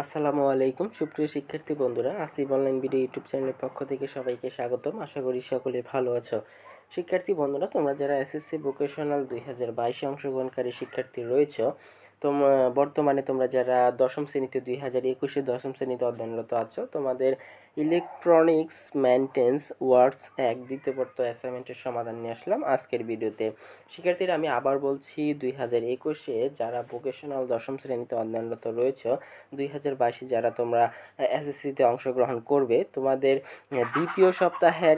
আসসালামু আলাইকুম সুপ্রিয় শিক্ষার্থী বন্ধুরা, আসিফ অনলাইন ভিডিও ইউটিউব চ্যানেলের পক্ষ থেকে সবাইকে স্বাগতম। আশা করি সকলে ভালো আছো। শিক্ষার্থী বন্ধুরা, তোমরা যারা এসএসসি ভোকেশনাল 2022-এ অংশগ্রহণকারী শিক্ষার্থী রয়েছ, বর্তমানে তোমরা যারা দশম শ্রেণীতে 2021-এ দশম শ্রেণীতে অধ্যয়নরত আছো, তোমাদের ইলেকট্রনিক্স মেনটেন্স ওয়ার্কস 1 দ্বিতীয় পত্র অ্যাসাইনমেন্টের সমাধান নিয়ে আসলাম আজকের ভিডিওতে। শিক্ষার্থীরা, আমি আবার বলছি, 2021-এ যারা ভোকেশনাল দশম শ্রেণীতে অধ্যয়নরত রয়েছ, 2022-এ যারা তোমরা এসএসসিতে অংশগ্রহণ করবে, তোমাদের দ্বিতীয় সপ্তাহের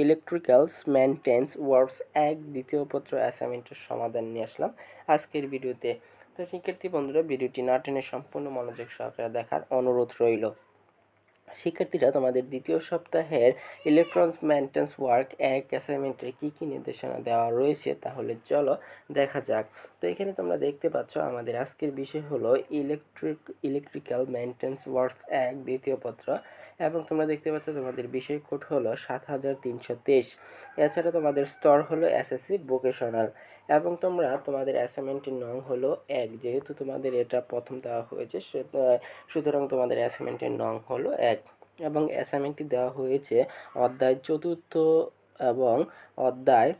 ইলেকট্রিক্যালস মেনটেন্স ওয়ার্কস 1 দ্বিতীয় পত্র অ্যাসাইনমেন্টের সমাধান নিয়ে আসলাম আজকের ভিডিওতে। তো শিক্ষার্থী বন্ধুরা, ভিডিওটি না টেনে সম্পূর্ণ মনোযোগ সহকারে দেখার অনুরোধ রইল। শিক্ষার্থীরা, তোমাদের দ্বিতীয় সপ্তাহের ইলেকট্রনিক্স মেনটেন্স ওয়ার্ক 1 অ্যাসাইনমেন্টে কী কী নির্দেশনা দেওয়া রয়েছে তাহলে চলো দেখা যাক। তো এখানে তোমরা দেখতে পাচ্ছ আমাদের আজকের বিষয় হলো ইলেকট্রিক্যাল মেনটেন্স ওয়ার্কস 1 দ্বিতীয় পত্র, এবং তোমরা দেখতে পাচ্ছ তোমাদের বিষয় কোড হলো 7323। এছাড়া তোমাদের স্তর হলো এসএসসি ভোকেশনাল, এবং তোমাদের অ্যাসাইনমেন্টের নং হলো 1। যেহেতু তোমাদের এটা প্রথম দেওয়া হয়েছে, সুতরাং তোমাদের অ্যাসাইনমেন্টের নং হলো 1, এবং অ্যাসাইনমেন্টটি দেওয়া হয়েছে অধ্যায় চতুর্থ এবং অধ্যায়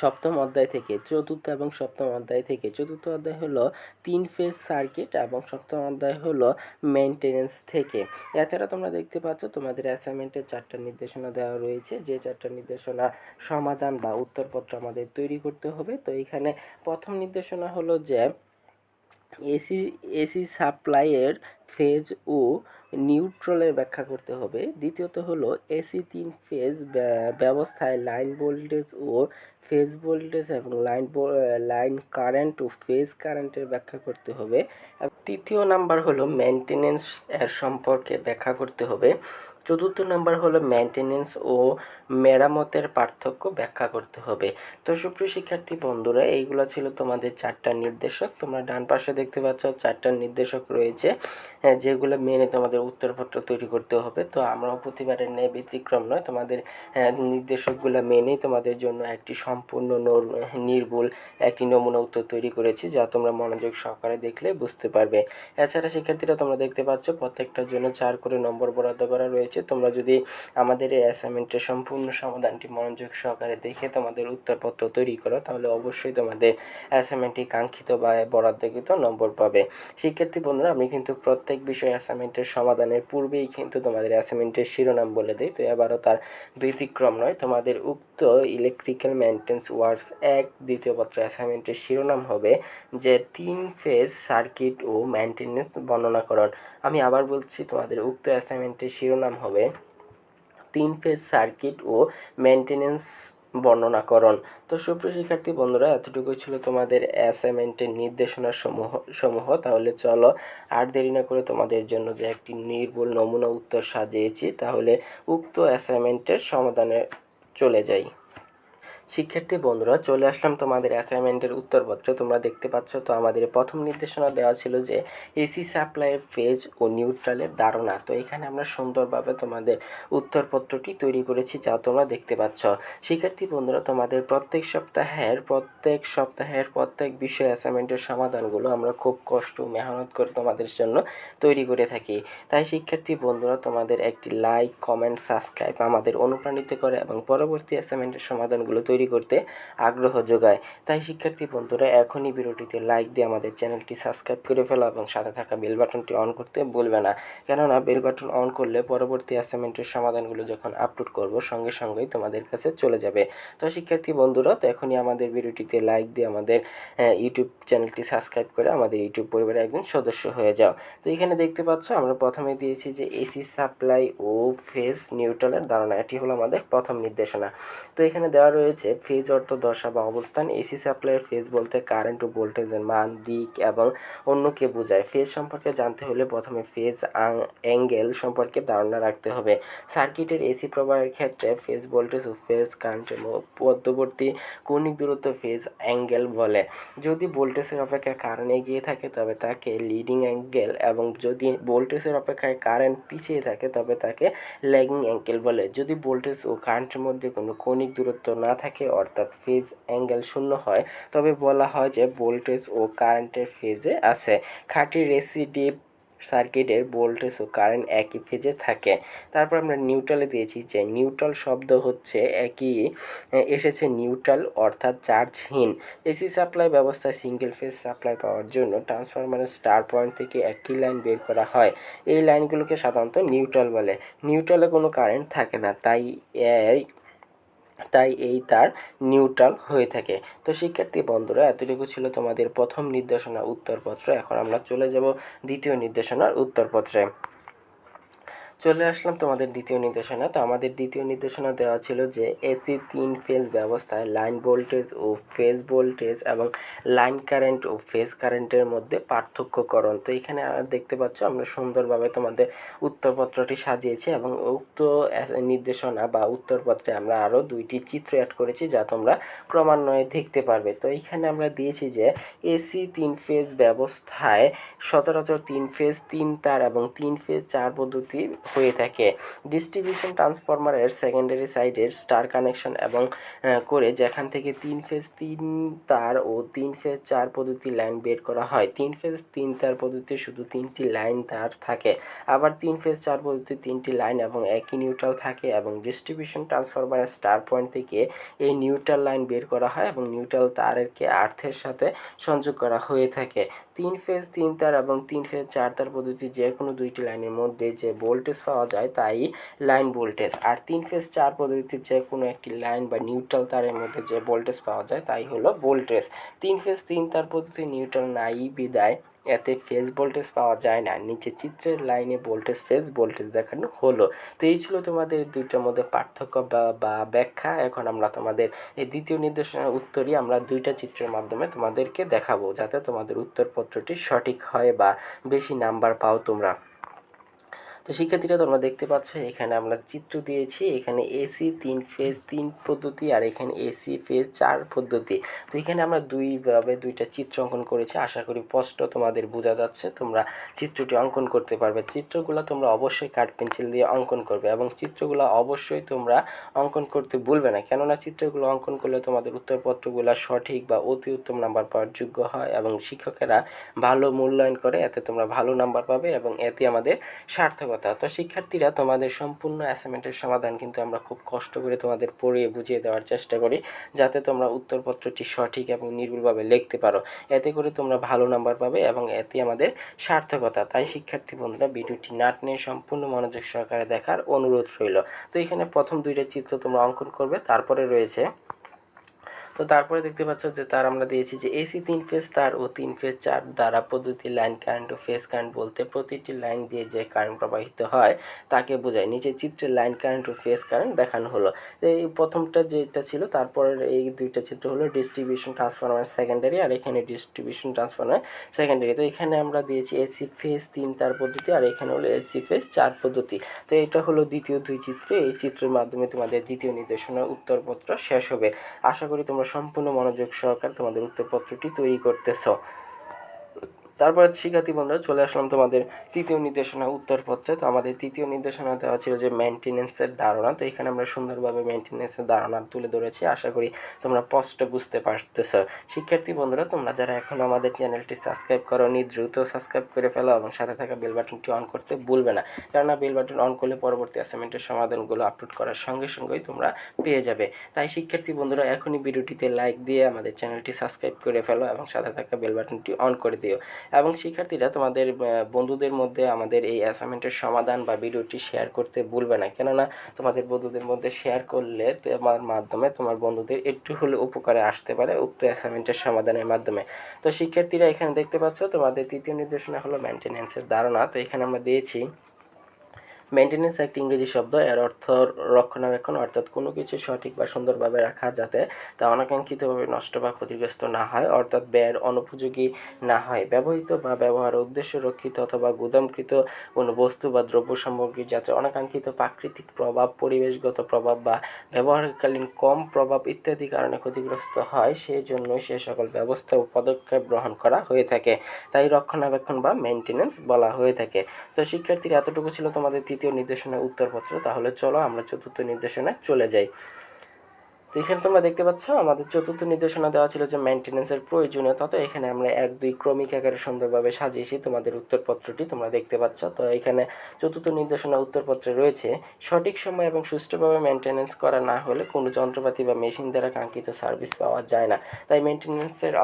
সপ্তম অধ্যায় থেকে। চতুর্থ এবং সপ্তম অধ্যায় থেকে। চতুর্থ অধ্যায় হলো 3 ফেজ সার্কিট এবং সপ্তম অধ্যায় হলো মেইনটেনেন্স থেকে। এছাড়া তোমরা দেখতে পাচ্ছ তোমাদের অ্যাসাইনমেন্টে 4টা নির্দেশনা দেওয়া রয়েছে, যে 4টা নির্দেশনা সমাধান বা উত্তরপত্র আমাদের তৈরি করতে হবে। তো এখানে প্রথম নির্দেশনা হলো যে এসি সাপ্লাইয়ের ফেজ ও নিউট্রালের ব্যাখ্যা করতে হবে। দ্বিতীয়ত হলো এসি 3 ফেজ ব্যবস্থায় লাইন ভোল্টেজ ও ফেজ ভোল্টেজ এবং লাইন কারেন্ট ও ফেজ কারেন্টের ব্যাখ্যা করতে হবে। তৃতীয় নাম্বার হলো মেইনটেনেন্স এর সম্পর্কে ব্যাখ্যা করতে হবে। চতুর্থ নাম্বার হলো মেইনটেনেন্স ও মেরামতের পার্থক্য ব্যাখ্যা করতে হবে। তো সুপ্রিয় শিক্ষার্থী বন্ধুরা, এইগুলো ছিল তোমাদের 4টা নির্দেশক। তোমরা ডান পাশে দেখতে পাচ্ছ 4টা নির্দেশক রয়েছে, যেগুলো মেনে তোমাদের উত্তরপত্র তৈরি করতে হবে। তো আমরাও প্রতিবারের ন্যায় ব্যতিক্রম নয়, তোমাদের নির্দেশকগুলো মেনেই তোমাদের জন্য একটি সম্পূর্ণ নির্ভুল একটি নমুনা উত্তর তৈরি করেছি, যা তোমরা মনোযোগ সহকারে দেখলে বুঝতে পারবে। এছাড়া শিক্ষার্থীরা, তোমরা দেখতে পাচ্ছ প্রত্যেকটার জন্য 4 করে নম্বর বরাদ্দ করা রয়েছে। তোমরা যদি আমাদের এই অ্যাসাইনমেন্টের সম্পূর্ণ সমাধানটি মনোযোগ সহকারে দেখে তোমাদের উত্তরপত্র তৈরি করো, তাহলে অবশ্যই তোমাদের অ্যাসাইনমেন্টটি কাঙ্ক্ষিত বা বরাদ্দকৃত নম্বর পাবে। শিক্ষার্থী বন্ধুরা, আমি কিন্তু প্রত্যেক বিষয় অ্যাসাইনমেন্টের সমাধানের পূর্বেই কিন্তু তোমাদের অ্যাসাইনমেন্টের শিরোনাম বলে দিই। তো এবারও তার ব্যতিক্রম নয়। তোমাদের উক্ত ইলেকট্রিক্যাল মেইনটেন্স ওয়ার্কস 1 দ্বিতীয় পত্র অ্যাসাইনমেন্টের শিরোনাম হবে যে 3 ফেজ সার্কিট ও মেইনটেনেন্স বর্ণনাকরণ। আমি আবার বলছি, তোমাদের উক্ত অ্যাসাইনমেন্টের শিরোনাম হবে 3 ফেজ সার্কিট ও মেইনটেনেন্স বর্ণনাকরণ। তো সুপ্রিয় শিক্ষার্থী বন্ধুরা, এতটুকুই ছিল তোমাদের অ্যাসাইনমেন্টের নির্দেশনা সমূহ। তাহলে চলো আর দেরি না করে তোমাদের জন্য যে একটি নির্ভুল নমুনা উত্তর সাজিয়েছি, তাহলে উক্ত অ্যাসাইনমেন্টের সমাধানে চলে যাই। শিক্ষার্থী বন্ধুরা, চলে আসলাম তোমাদের অ্যাসাইনমেন্টের উত্তরপত্রে। তোমরা দেখতে পাচ্ছ, তো আমাদের প্রথম নির্দেশনা দেওয়া ছিল যে এসি সাপ্লাইয়ের ফেজ ও নিউট্রালের ধারণা। তো এখানে আমরা সুন্দরভাবে তোমাদের উত্তরপত্রটি তৈরি করেছি, যা তোমরা দেখতে পাচ্ছ। শিক্ষার্থী বন্ধুরা, তোমাদের প্রত্যেক সপ্তাহের প্রত্যেক বিষয় অ্যাসাইনমেন্টের সমাধানগুলো আমরা খুব কষ্ট মেহনত করে তোমাদের জন্য তৈরি করে থাকি। তাই শিক্ষার্থী বন্ধুরা, তোমাদের একটি লাইক, কমেন্ট, সাবস্ক্রাইব আমাদের অনুপ্রাণিত করে এবং পরবর্তী অ্যাসাইনমেন্টের সমাধানগুলো তৈরি করতে আগ্রহ যোগায়। তাই শিক্ষার্থী বন্ধুরা, এখনই ভিডিওটিতে লাইক দিয়ে আমাদের চ্যানেলটি সাবস্ক্রাইব করে ফেলো এবং সাথে থাকা বেল বাটনটি অন করতে ভুলবে না, কেননা বেল বাটন অন করলে পরবর্তী অ্যাসাইনমেন্টের সমাধানগুলো যখন আপলোড করব সঙ্গে সঙ্গেই তোমাদের কাছে চলে যাবে। তো শিক্ষার্থী বন্ধুরা, তো এখনই আমাদের ভিডিওটিতে লাইক দিয়ে আমাদের ইউটিউব চ্যানেলটি সাবস্ক্রাইব করে আমাদের ইউটিউব পরিবারের একজন সদস্য হয়ে যাও। তো এখানে দেখতে পাচ্ছ আমরা প্রথমে দিয়েছি যে এসি সাপ্লাই ও ফেজ নিউট্রালের ধারণা। এটি হলো আমাদের প্রথম নির্দেশনা। তো এখানে দেওয়া রয়েছে ফেজ অর্থ দশা বা অবস্থান। এসি সাপ্লাইয়ের ফেজ বলতে কারেন্ট ও ভোল্টেজের মান, দিক এবং অন্যকে বোঝায়। ফেজ সম্পর্কে জানতে হলে প্রথমে ফেজ অ্যাঙ্গেল সম্পর্কে ধারণা রাখতে হবে। সার্কিটের এসি প্রবাহের ক্ষেত্রে ফেজ ভোল্টেজ ও ফেজ কারেন্টের মধ্যবর্তী কৌণিক দূরত্ব ফেজ অ্যাঙ্গেল বলে। যদি ভোল্টেজের অপেক্ষায় কারেন্ট এগিয়ে থাকে তবে তাকে লিডিং অ্যাঙ্গেল, এবং যদি ভোল্টেজের অপেক্ষায় কারেন্ট পিছিয়ে থাকে তবে তাকে ল্যাগিং অ্যাঙ্গেল বলে। যদি ভোল্টেজ ও কারেন্টের মধ্যে কোনো কৌণিক দূরত্ব না থাকে থাকে অর্থাৎ ফেজ অ্যাঙ্গেল শূন্য হয় তবে বলা হয় যে ভোল্টেজ ও কারেন্টের ফেজে আছে। খাঁটি রেসিস্টিভ সার্কিটের ভোল্টেজ ও কারেন্ট একই ফেজে থাকে। তারপর আমরা নিউট্রালে দিয়েছি যে নিউট্রাল শব্দ হচ্ছে এসেছে নিউট্রাল অর্থাৎ চার্জহীন। এসি সাপ্লাই ব্যবস্থায় সিঙ্গেল ফেজ সাপ্লাই পাওয়ার জন্য ট্রান্সফরমারের স্টার পয়েন্ট থেকে একটি লাইন বের করা হয়। এই লাইনগুলোকে সাধারণত নিউট্রাল বলে। নিউট্রালে কোনো কারেন্ট থাকে না, তাই এই তার নিউট্রাল হয়ে থাকে। তো শিক্ষার্থী বন্ধুরা, এতটুকু ছিল তোমাদের প্রথম নির্দেশনা উত্তরপত্র। এখন আমরা চলে যাব দ্বিতীয় নির্দেশনার উত্তরপত্রে। চলে আসলাম তোমাদের দ্বিতীয় নির্দেশনা। তো আমাদের দ্বিতীয় নির্দেশনা দেওয়া ছিল যে এসি 3 ফেজ ব্যবস্থায় লাইন ভোল্টেজ ও ফেজ ভোল্টেজ এবং লাইন কারেন্ট ও ফেজ কারেন্টের মধ্যে পার্থক্যকরণ। তো এখানে দেখতে পাচ্ছ আমরা সুন্দরভাবে তোমাদের উত্তরপত্রটি সাজিয়েছি এবং উক্ত নির্দেশনা বা উত্তরপত্রে আমরা আরও 2টি চিত্র অ্যাড করেছি যা তোমরা ক্রমান্বয়ে দেখতে পারবে। তো এইখানে আমরা দিয়েছি যে এসি 3 ফেজ ব্যবস্থায় সচরাচর 3 ফেজ 3 তার এবং 3 ফেজ 4 পদ্ধতি হয়ে থাকে। ডিস্ট্রিবিউশন ট্রান্সফরমারের সেকেন্ডারি সাইডের স্টার কানেকশন এবং করে যেখান থেকে 3 ফেজ 3 তার ও 3 ফেজ 4 পদ্ধতি লাইন বের করা হয়। 3 ফেজ 3 তার পদ্ধতিতে শুধু 3টি লাইন তার থাকে, আবার 3 ফেজ 4 পদ্ধতি 3টি লাইন এবং একই নিউট্রাল থাকে এবং ডিস্ট্রিবিউশন ট্রান্সফরমারের স্টার পয়েন্ট থেকে এই নিউট্রাল লাইন বের করা হয় এবং নিউট্রাল তারকে আর্থের সাথে সংযোগ করা হয়ে থাকে। 3 ফেজ 3 তার এবং 3 ফেজ 4 তার পদ্ধতি যে কোনো 2টি লাইনের মধ্যে যে ভোল্টেজ পাওয়া যায় তাই লাইন ভোল্টেজ, আর 3 ফেজ 4 পদ্ধতিতে যে কোনো একটি লাইন বা নিউট্রাল তারের মধ্যে যে ভোল্টেজ পাওয়া যায় তাই হলো ভোল্টেজ। 3 ফেজ 3 তার পদ্ধতি নিউট্রাল নাই বিদায় এতে ফেজ ভোল্টেজ পাওয়া যায় না। নিচে চিত্রের লাইনে ভোল্টেজ ফেজ ভোল্টেজ দেখানো হলো। তো এই ছিল তোমাদের দুইটার মধ্যে পার্থক্য বা ব্যাখ্যা। এখন আমরা তোমাদের এই দ্বিতীয় নির্দেশনার উত্তরই আমরা 2টা চিত্রের মাধ্যমে তোমাদেরকে দেখাবো যাতে তোমাদের উত্তরপত্রটি সঠিক হয় বা বেশি নাম্বার পাও তোমরা। তো শিক্ষার্থীরা তোমরা দেখতে পাচ্ছ এখানে আমরা চিত্র দিয়েছি, এখানে এসি 3 ফেজ 3 পদ্ধতি আর এখানে এসি ফেজ 4 পদ্ধতি। তো এখানে আমরা দুইভাবে 2টা চিত্র অঙ্কন করেছি। আশা করি স্পষ্ট তোমাদের বোঝা যাচ্ছে, তোমরা চিত্রটি অঙ্কন করতে পারবে। চিত্রগুলো তোমরা অবশ্যই কাঠ পেন্সিল দিয়ে অঙ্কন করবে এবং চিত্রগুলো অবশ্যই তোমরা অঙ্কন করতে ভুলবে না, কেননা চিত্রগুলো অঙ্কন করলে তোমাদের উত্তরপত্রগুলো সঠিক বা অতি উত্তম নাম্বার পাওয়ার যোগ্য হয় এবং শিক্ষকেরা ভালো মূল্যায়ন করে, এতে তোমরা ভালো নাম্বার পাবে এবং এতে আমাদের সার্থক। তো শিক্ষার্থীরা, তোমাদের সম্পূর্ণ অ্যাসাইনমেন্টের সমাধান কিন্তু আমরা খুব কষ্ট করে তোমাদের পড়িয়ে বুঝিয়ে দেওয়ার চেষ্টা করি যাতে তোমরা উত্তরপত্রটি সঠিক এবং নির্ভুলভাবে লিখতে পারো। এতে করে তোমরা ভালো নাম্বার পাবে এবং এতে আমাদের সার্থকতা। তাই শিক্ষার্থী বন্ধুরা, ভিডিওটি না টেনে সম্পূর্ণ মনোযোগ সহকারে দেখার অনুরোধ রইল। তো এখানে প্রথম 2টা চিত্র তোমরা অঙ্কন করবে, তারপরে রয়েছে তো তারপরে দেখতে পাচ্ছ যে তার আমরা দিয়েছি যে এসি 3 ফেজ তার ও 3 ফেজ 4 দ্বারা পদ্ধতি লাইন কারেন্ট ও ফেজ কারেন্ট বলতে প্রতিটি লাইন দিয়ে যে কারেন্ট প্রবাহিত হয় তাকে বোঝায়। নিচে চিত্রে লাইন কারেন্ট ও ফেজ কারেন্ট দেখানো হলো। এই প্রথমটা যেটা ছিল, তারপরের এই 2টা চিত্র হলো ডিস্ট্রিবিউশন ট্রান্সফরমার সেকেন্ডারি আর এখানে ডিস্ট্রিবিউশন ট্রান্সফরমার সেকেন্ডারি। তো এখানে আমরা দিয়েছি এসি ফেজ 3 তার পদ্ধতি আর এখানে হলো এসি ফেজ 4 পদ্ধতি। তো এটা হলো দ্বিতীয় 2 চিত্র। এই চিত্রের মাধ্যমে তোমাদের দ্বিতীয় নির্দেশনার উত্তরপত্র শেষ হবে। আশা করি তোমরা সম্পূর্ণ মনোযোগ সহকারে তোমাদের উত্তরপত্রটি তৈরি করতেছ। তারপর শিক্ষার্থী বন্ধুরা, চলে আসলাম তোমাদের তৃতীয় নির্দেশনা উত্তরপত্রে। তো আমাদের তৃতীয় নির্দেশনা দেওয়া ছিল যে মেনটেনেন্সের ধারণা। তো এখানে আমরা সুন্দরভাবে মেনটেনেন্সের ধারণা তুলে ধরেছি। আশা করি তোমরা স্পষ্ট বুঝতে পারতেছ। শিক্ষার্থী বন্ধুরা, তোমরা যারা এখনও আমাদের চ্যানেলটি সাবস্ক্রাইব করোনি দ্রুত সাবস্ক্রাইব করে ফেলো এবং সাথে থাকা বেল বাটনটি অন করতে ভুলবে না, কেননা বেল বাটন অন করলে পরবর্তী অ্যাসাইনমেন্টের সমাধানগুলো আপলোড করার সঙ্গে সঙ্গেই তোমরা পেয়ে যাবে। তাই শিক্ষার্থী বন্ধুরা, এখনই ভিডিওটিতে লাইক দিয়ে আমাদের চ্যানেলটি সাবস্ক্রাইব করে ফেলো এবং সাথে থাকা বেল বাটনটি অন করে দিও। এবং শিক্ষার্থীরা, তোমাদের বন্ধুদের মধ্যে আমাদের এই অ্যাসাইনমেন্টের সমাধান বা ভিডিওটি শেয়ার করতে ভুলবে না, কেননা তোমাদের বন্ধুদের মধ্যে শেয়ার করলে তোমার মাধ্যমে তোমার বন্ধুদের একটু হলে উপকারে আসতে পারে উক্ত অ্যাসাইনমেন্টের সমাধানের মাধ্যমে। তো শিক্ষার্থীরা, এখানে দেখতে পাচ্ছ তোমাদের তৃতীয় নির্দেশনা হলো মেনটেনেন্সের ধারণা। তো এখানে আমরা দিয়েছি মেনটেনেন্স একটি ইংরেজি শব্দ, এর অর্থ রক্ষণাবেক্ষণ, অর্থাৎ কোনো কিছু সঠিক বা সুন্দরভাবে রাখা যাতে তা অনাকাঙ্ক্ষিতভাবে নষ্ট বা ক্ষতিগ্রস্ত না হয়, অর্থাৎ ব্যয়ের অনুপযোগী না হয়। ব্যবহৃত বা ব্যবহারের উদ্দেশ্য রক্ষিত অথবা গুদামকৃত কোনো বস্তু বা দ্রব্য সামগ্রী যাতে অনাকাঙ্ক্ষিত প্রাকৃতিক প্রভাব, পরিবেশগত প্রভাব বা ব্যবহারকালীন কম প্রভাব ইত্যাদি কারণে ক্ষতিগ্রস্ত হয়, সেই জন্যই সে সকল ব্যবস্থা ও পদক্ষেপ গ্রহণ করা হয়ে থাকে। তাই রক্ষণাবেক্ষণ বা মেনটেনেন্স বলা হয়ে থাকে। তো শিক্ষার্থীরা, এতটুকু ছিল তোমাদের তৃতীয় নির্দেশনার উত্তরপত্র। তাহলে চলো আমরা চতুর্থ নির্দেশনায় চলে যাই। তো এখানে তোমরা দেখতে পাচ্ছ আমাদের চতুর্থ নির্দেশনা দেওয়া ছিল যে মেনটেন্যান্সের প্রয়োজনীয়তা। তো এখানে আমরা 1-2 ক্রমিক আকারে সুন্দরভাবে সাজিয়েছি তোমাদের উত্তরপত্রটি তোমরা দেখতে পাচ্ছ। তো এখানে চতুর্থ নির্দেশনা উত্তরপত্রে রয়েছে, সঠিক সময় এবং সুষ্ঠুভাবে মেনটেন্যান্স করা না হলে কোনো যন্ত্রপাতি বা মেশিন দ্বারা কাঙ্ক্ষিত সার্ভিস পাওয়া যায় না। তাই মেনটেন্যান্সের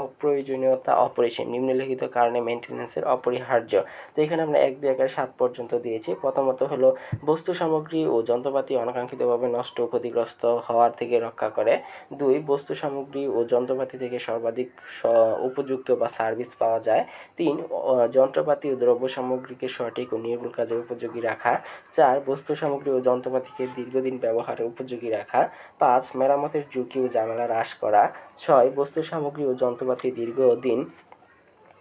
অপ্রয়োজনীয়তা অপরিসীম, নিম্নলিখিত কারণে মেনটেন্যান্সের অপরিহার্য। তো এখানে আমরা 1-2 আকারে 7 পর্যন্ত দিয়েছি। প্রথমত হলো বস্তু সামগ্রী ও যন্ত্রপাতি অনাকাঙ্ক্ষিতভাবে নষ্ট ও ক্ষতিগ্রস্ত হওয়ার থেকে রক্ষা করে। 2 বস্তু সামগ্রী ও যন্ত্রপাতি থেকে সর্বাধিক উপযুক্ত বা সার্ভিস পাওয়া যায়। 3 যন্ত্রপাতি ও দ্রব্য সামগ্রীকে সঠিক ও নির্ভুল কাজে উপযোগী রাখা। 4 বস্তু সামগ্রী ও যন্ত্রপাতিকে দীর্ঘদিন ব্যবহারে উপযোগী রাখা। 5 মেরামতের ঝুঁকি ও ঝামেলা হ্রাস করা। 6 বস্তু সামগ্রী ও যন্ত্রপাতি দীর্ঘদিন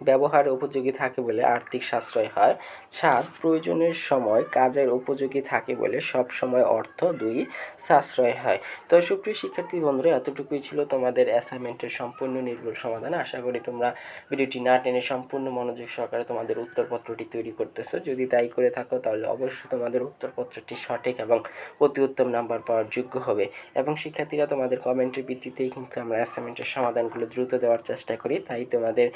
ব্যবহার উপযোগী থাকে বলে আর্থিক সাশ্রয় হয়। 7 প্রয়োজনের সময় কাজের উপযোগী থাকে বলে সব সময় অর্থ 2 সাশ্রয় হয়। তো সুপ্রিয় শিক্ষার্থী বন্ধুরা, এতটুকুই ছিল তোমাদের অ্যাসাইনমেন্টের সম্পূর্ণ নির্ভুল সমাধান। আশা করি তোমরা ভিডিওটি না টেনে সম্পূর্ণ মনোযোগ সহকারে তোমাদের উত্তরপত্রটি তৈরি করতেছো। যদি তাই করে থাকো তাহলে অবশ্যই তোমাদের উত্তরপত্রটি সঠিক এবং অতি উত্তম নাম্বার পাওয়ার যোগ্য হবে। এবং শিক্ষার্থীরা, তোমাদের কমেন্টের ভিত্তিতেই কিন্তু আমরা অ্যাসাইনমেন্টের সমাধানগুলো দ্রুত দেওয়ার চেষ্টা করি। তাই তোমাদের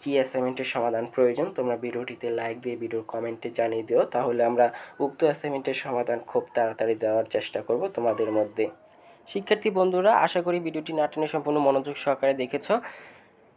কি অ্যাসাইনমেন্টের সমাধান প্রয়োজন তোমরা ভিডিওটিতে লাইক দিয়ে ভিডিওর কমেন্টে জানিয়ে দিও, তাহলে আমরা উক্ত অ্যাসাইনমেন্টের সমাধান খুব তাড়াতাড়ি দেওয়ার চেষ্টা করব তোমাদের মধ্যে। শিক্ষার্থী বন্ধুরা, আশা করি ভিডিওটি না টেনে সম্পূর্ণ মনোযোগ সহকারে দেখেছো।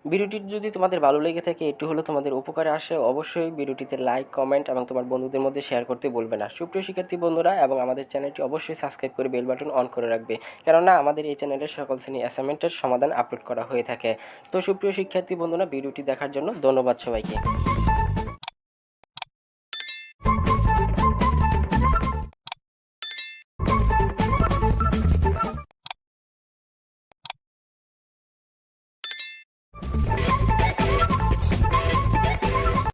ভিডিওটি যদি তোমাদের ভালো লেগে থাকে, একটু হলেও তোমাদের উপকারে আসে, অবশ্যই ভিডিওটিতে লাইক, কমেন্ট এবং তোমার বন্ধুদের মধ্যে শেয়ার করতে বলবে না। সুপ্রিয় শিক্ষার্থী বন্ধুরা, এবং আমাদের চ্যানেলটি অবশ্যই সাবস্ক্রাইব করে বেল বাটন অন করে রাখবে, কেননা আমাদের এই চ্যানেলে সকল শ্রেণী অ্যাসাইনমেন্টের সমাধান আপলোড করা হয়ে থাকে। তো সুপ্রিয় শিক্ষার্থী বন্ধুরা, ভিডিওটি দেখার জন্য ধন্যবাদ সবাইকে।